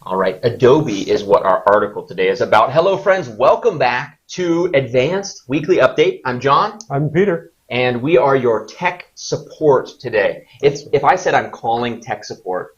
All right, Adobe is what our article today is about. Hello, friends. Welcome back to Advanced Weekly Update. I'm John. I'm Peter. And we are your tech support today. If I said I'm calling tech support,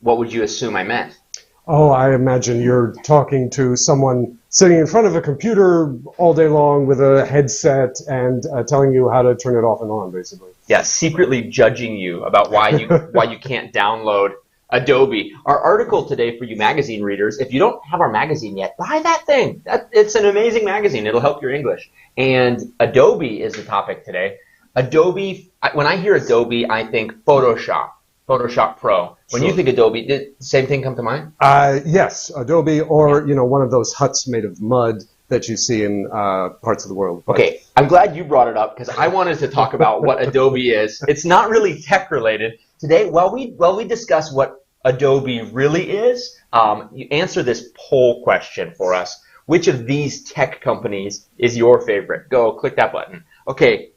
what would you assume I meant? Oh, I imagine you're talking to someone sitting in front of a computer all day long with a headset and telling you how to turn it off and on, basically. Yeah, secretly judging you about why you can't download Adobe. Our article today for you magazine readers, if you don't have our magazine yet, buy that thing. It's an amazing magazine. It'll help your English. And Adobe is the topic today. Adobe, when I hear Adobe, I think Photoshop Pro. When you think Adobe, did the same thing come to mind? Yes, Adobe, or one of those huts made of mud that you see in parts of the world. But okay, I'm glad you brought it up because I wanted to talk about what Adobe is. It's not really tech related. Today, while we discuss what Adobe really is, you answer this poll question for us. Which of these tech companies is your favorite? Go, click that button. Okay,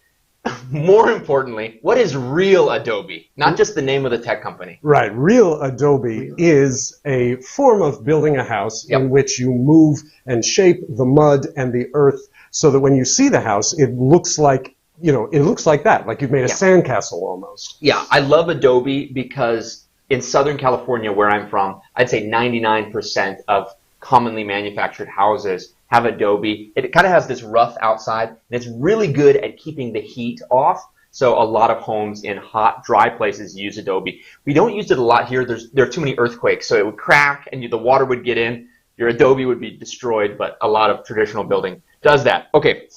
more importantly, what is real Adobe? Not just the name of the tech company. Right, real Adobe is a form of building a house in which you move and shape the mud and the earth so that when you see the house, it looks like that, like you've made a sandcastle almost. Yeah, I love Adobe because in Southern California, where I'm from, I'd say 99% of commonly manufactured houses have Adobe. It kind of has this rough outside, and it's really good at keeping the heat off. So a lot of homes in hot, dry places use Adobe. We don't use it a lot here. There are too many earthquakes, so it would crack, and the water would get in. Your Adobe would be destroyed, but a lot of traditional building does that. Okay.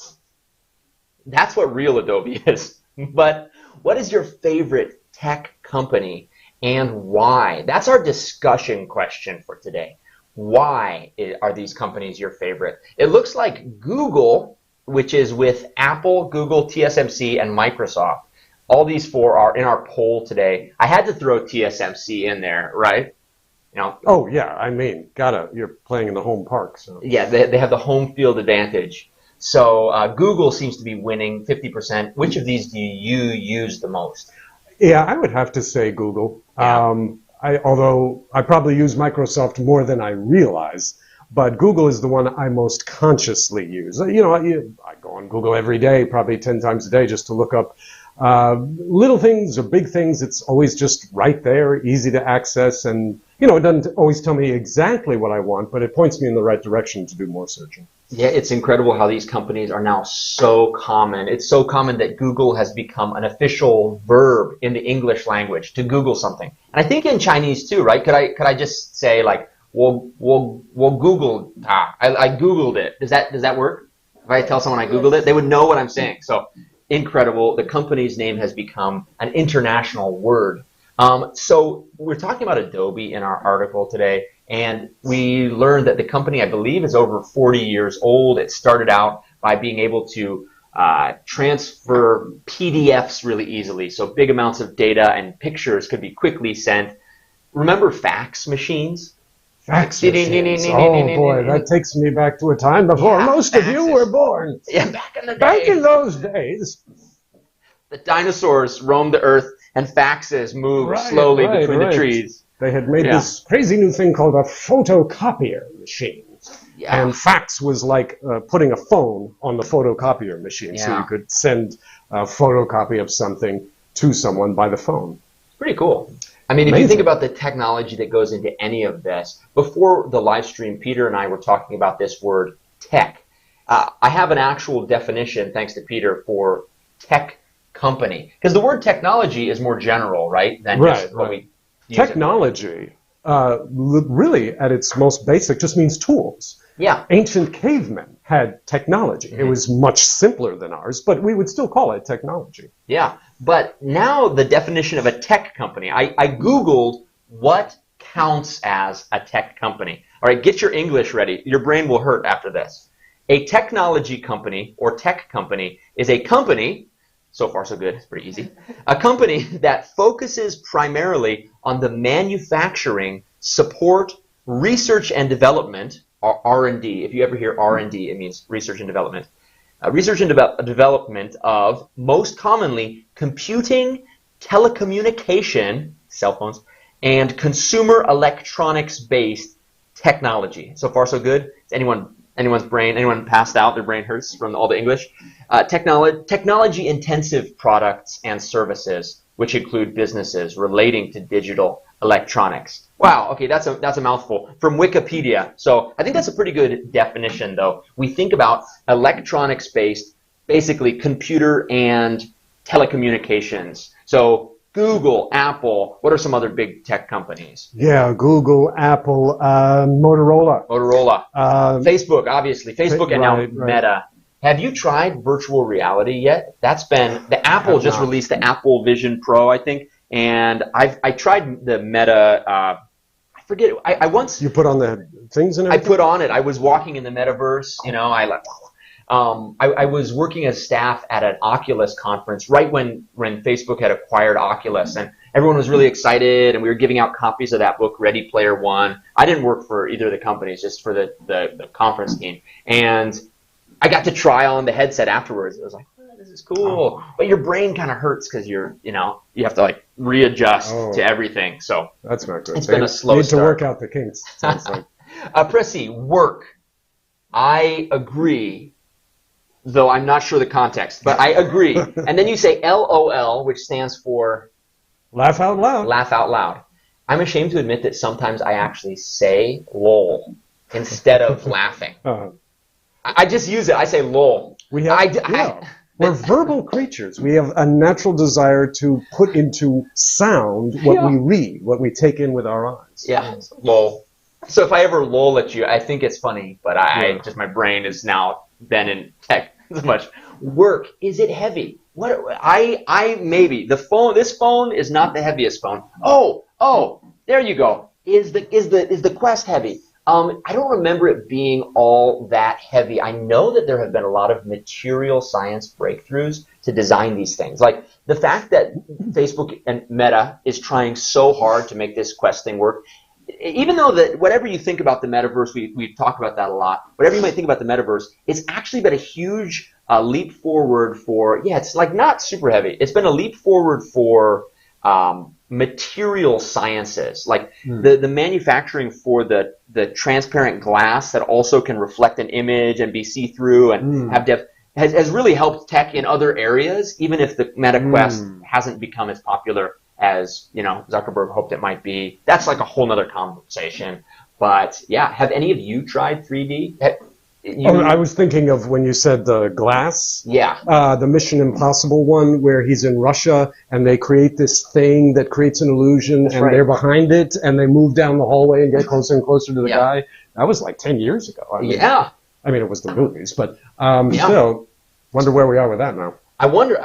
That's what real Adobe is. But what is your favorite tech company and why? That's our discussion question for today. Why are these companies your favorite? It looks like Google, which is with Apple, Google, TSMC, and Microsoft. All these four are in our poll today. I had to throw TSMC in there, right? Oh, yeah. I mean, you're playing in the home park. So. Yeah, they have the home field advantage. So Google seems to be winning 50%. Which of these do you use the most? Yeah, I would have to say Google. Yeah. Although I probably use Microsoft more than I realize, but Google is the one I most consciously use. I go on Google every day, probably 10 times a day, just to look up little things or big things. It's always just right there, easy to access, and it doesn't always tell me exactly what I want, but it points me in the right direction to do more searching. Yeah, it's incredible how these companies are now so common. It's so common that Google has become an official verb in the English language to Google something. And I think in Chinese too, right? Could I just say like, we'll Google, I Googled it. Does that work? If I tell someone I Googled it, they would know what I'm saying. So incredible. The company's name has become an international word. So we're talking about Adobe in our article today. And we learned that the company, I believe, is over 40 years old. It started out by being able to transfer PDFs really easily. So big amounts of data and pictures could be quickly sent. Remember fax machines? Fax machines. Oh, boy, that takes me back to a time before most of you were born. Yeah, back in the day. Back in those days. The dinosaurs roamed the earth, and faxes moved slowly between the trees. They had made this crazy new thing called a photocopier machine. Yeah. And fax was like putting a phone on the photocopier machine. Yeah. So you could send a photocopy of something to someone by the phone. Pretty cool. I mean, if you think about the technology that goes into any of this, before the live stream, Peter and I were talking about this word tech. I have an actual definition, thanks to Peter, for tech company. Because the word technology is more general, right? Than just what we Technology, really at its most basic, just means tools. Yeah. Ancient cavemen had technology. Mm-hmm. It was much simpler than ours, but we would still call it technology. Yeah, but now the definition of a tech company, I Googled what counts as a tech company. All right, get your English ready. Your brain will hurt after this. A technology company or tech company is a company. So far, so good. It's pretty easy. A company that focuses primarily on the manufacturing, support, research and development, or R&D. If you ever hear R&D, it means research and development. Research and development of, most commonly, computing, telecommunication, cell phones, and consumer electronics-based technology. So far, so good. Anyone passed out, their brain hurts from all the English. Technology-intensive products and services, which include businesses relating to digital electronics. Wow, okay, that's a mouthful. From Wikipedia. So I think that's a pretty good definition, though. We think about electronics-based, basically computer and telecommunications. So Google, Apple, what are some other big tech companies? Yeah, Google, Apple, Motorola. Facebook, obviously. Facebook and now Meta. Have you tried virtual reality yet? The Apple just released the Apple Vision Pro, I think, and I tried the Meta, I forget, I once... You put on the things and everything? I put on it. I was walking in the metaverse, I was working as staff at an Oculus conference right when Facebook had acquired Oculus, and everyone was really excited, and we were giving out copies of that book, Ready Player One. I didn't work for either of the companies, just for the conference team. And I got to try on the headset afterwards. It was like, oh, this is cool. But your brain kind of hurts because you have to like readjust to everything. So that's not good. It's been a slow start. Need to work out the kinks. Sounds like. Prissy, work. I agree. Though I'm not sure the context, but I agree. And then you say LOL, which stands for... Laugh out loud. Laugh out loud. I'm ashamed to admit that sometimes I actually say LOL instead of laughing. I just use it. I say LOL. We're verbal creatures. We have a natural desire to put into sound what we read, what we take in with our eyes. Yeah, LOL. So if I ever LOL at you, I think it's funny, but my brain is now been in tech so much. Work, is it heavy? Maybe this phone is not the heaviest phone. Oh, there you go. Is the Quest heavy? I don't remember it being all that heavy. I know that there have been a lot of material science breakthroughs to design these things. Like the fact that Facebook and Meta is trying so hard to make this Quest thing work. Even though whatever you think about the metaverse, we've talked about that a lot, whatever you might think about the metaverse, it's actually been a huge leap forward for, it's like not super heavy. It's been a leap forward for material sciences, like the manufacturing for the transparent glass that also can reflect an image and be see-through and have depth has really helped tech in other areas, even if the Meta Quest hasn't become as popular as Zuckerberg hoped it might be. That's like a whole nother conversation. But yeah, have any of you tried 3D? I was thinking of when you said the glass. Yeah. The Mission Impossible one where he's in Russia and they create this thing that creates an illusion they're behind it and they move down the hallway and get closer and closer to the guy. That was like 10 years ago. I mean, it was the movies, but still, wonder where we are with that now. I wonder,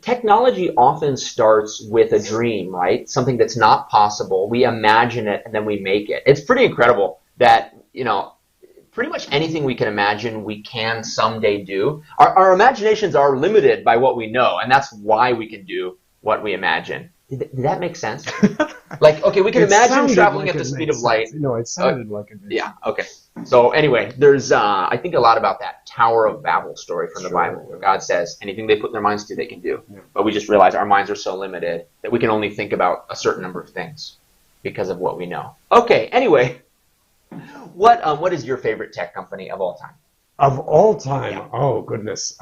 technology often starts with a dream, right? Something that's not possible. We imagine it and then we make it. It's pretty incredible that, pretty much anything we can imagine we can someday do. Our imaginations are limited by what we know, and that's why we can do what we imagine. Did that make sense? Like, okay, we can imagine traveling at the speed of light. No, it sounded like it did. Yeah, okay. So anyway, there's, I think a lot about that Tower of Babel story from the Bible, where God says anything they put their minds to, they can do. Yeah. But we just realize our minds are so limited that we can only think about a certain number of things because of what we know. Okay, anyway, what is your favorite tech company of all time? Of all time? Yeah. Oh, goodness.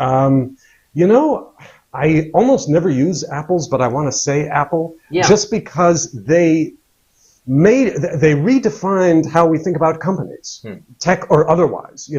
I almost never use Apple's, but I want to say Apple just because they redefined how we think about companies, tech or otherwise.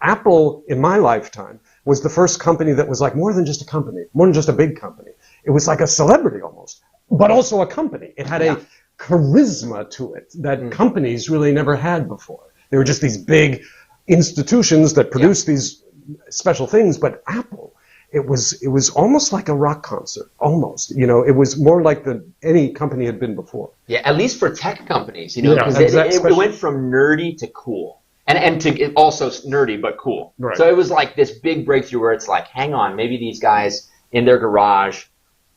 Apple in my lifetime was the first company that was like more than just a company, more than just a big company. It was like a celebrity almost, but also a company. It had a charisma to it that companies really never had before. They were just these big institutions that produced these special things, but Apple, it was almost like a rock concert, almost. It was more like any company had been before. Yeah, at least for tech companies, because it went from nerdy to cool, and to also nerdy but cool. Right. So it was like this big breakthrough where it's like, hang on, maybe these guys in their garage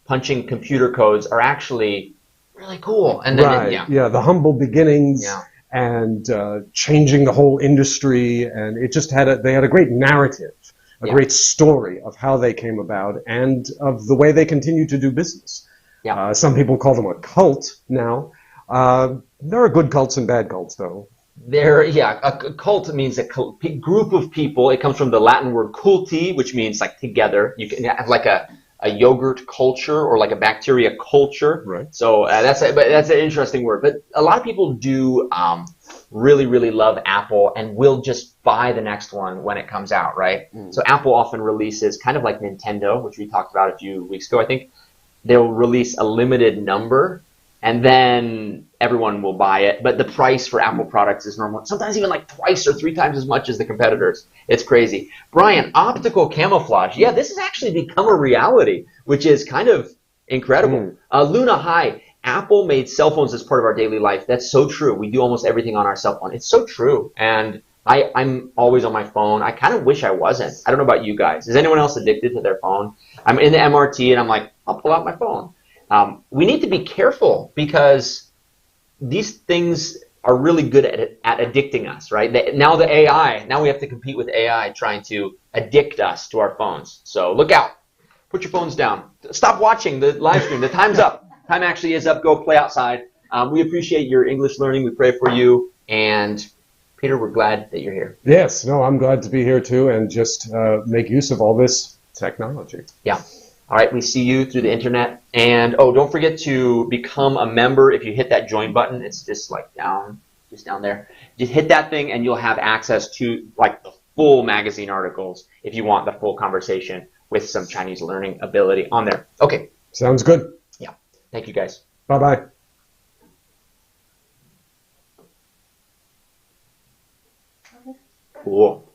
punching computer codes are actually really cool. And then the humble beginnings. Yeah. And changing the whole industry, and it just they had a great narrative. A great story of how they came about and of the way they continue to do business. Yeah. Some people call them a cult now. There are good cults and bad cults, though. A cult means a group of people. It comes from the Latin word culti, which means like together. You can have like a yogurt culture or like a bacteria culture. Right. So that's an interesting word. But a lot of people do really, really love Apple and will just buy the next one when it comes out, right? So Apple often releases, kind of like Nintendo, which we talked about a few weeks ago, I think. They'll release a limited number, and then everyone will buy it. But the price for Apple products is normal, sometimes even like twice or three times as much as the competitors. It's crazy. Brian, optical camouflage. Yeah, this has actually become a reality, which is kind of incredible. Luna, hi. Apple made cell phones as part of our daily life. That's so true. We do almost everything on our cell phone. It's so true. And I'm always on my phone. I kind of wish I wasn't. I don't know about you guys. Is anyone else addicted to their phone? I'm in the MRT and I'm like, I'll pull out my phone. We need to be careful because these things are really good at addicting us, right? Now the AI, now we have to compete with AI trying to addict us to our phones. So look out. Put your phones down. Stop watching the live stream. The time's up. Time actually is up. Go play outside. We appreciate your English learning. We pray for you. And Peter, we're glad that you're here. Yes, no, I'm glad to be here too and just make use of all this technology. Yeah. All right, we see you through the internet. And don't forget to become a member. If you hit that join button, it's just like just down there. Just hit that thing and you'll have access to like the full magazine articles if you want the full conversation with some Chinese learning ability on there. Okay. Sounds good. Yeah. Thank you, guys. Bye-bye. Cool.